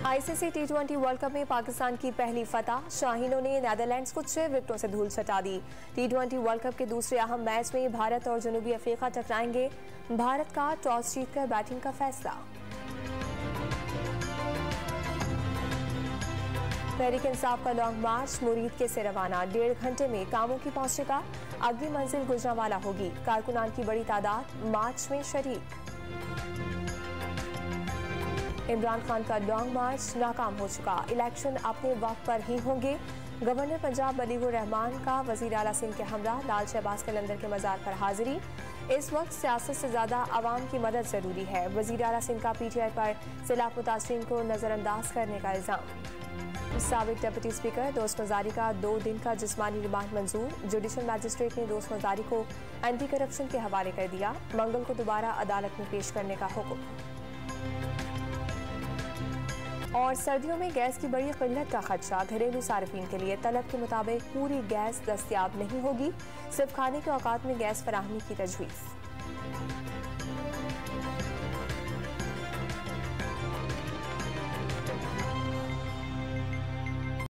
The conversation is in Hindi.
आईसीसी टी20 वर्ल्ड कप में पाकिस्तान की पहली फतह। शाहीनों ने नीदरलैंड्स को 6 विकेटों से धूल चटा दी। टी20 वर्ल्ड कप के दूसरे अहम मैच में भारत और जनूबी अफ्रीका टकराएंगे। भारत का टॉस जीतकर बैटिंग का फैसला। तहरीक इंसाफ का लॉन्ग मार्च मुरीद के से रवाना। 1.5 घंटे में कामों की पहुंचेगा। अगली मंजिल गुजरांवाला होगी। कारकुनान की बड़ी तादाद मार्च में शरीक। इमरान खान का लॉन्ग मार्च नाकाम हो चुका। इलेक्शन अपने वक्त पर ही होंगे। गवर्नर पंजाब मलीकुर रहमान का वजीर आला सिंध के हमरा लाल शहबाज कलंदर के मजार पर हाजिरी। इस वक्त सियासत से ज्यादा आवाम की मदद जरूरी है। वजीर आला सिंध का पीटीआई पर सैलाब मुतासरीन को नजरअंदाज करने का इल्जाम। साबिक डिप्टी स्पीकर दोस्त मजारी का 2 दिन का जिस्मानी रिमांड मंजूर। जुडिशल मैजिस्ट्रेट ने दोस्त मजारी को एंटी करप्शन के हवाले कर दिया। मंगल को दोबारा अदालत में पेश करने का हुक्म। और सर्दियों में गैस की बड़ी किल्लत का खदशा। घरेलू सार्फिन के लिए तलब के मुताबिक पूरी गैस दस्तयाब नहीं होगी। सिर्फ खाने के औकात में गैस फराहमी की तजवीज़।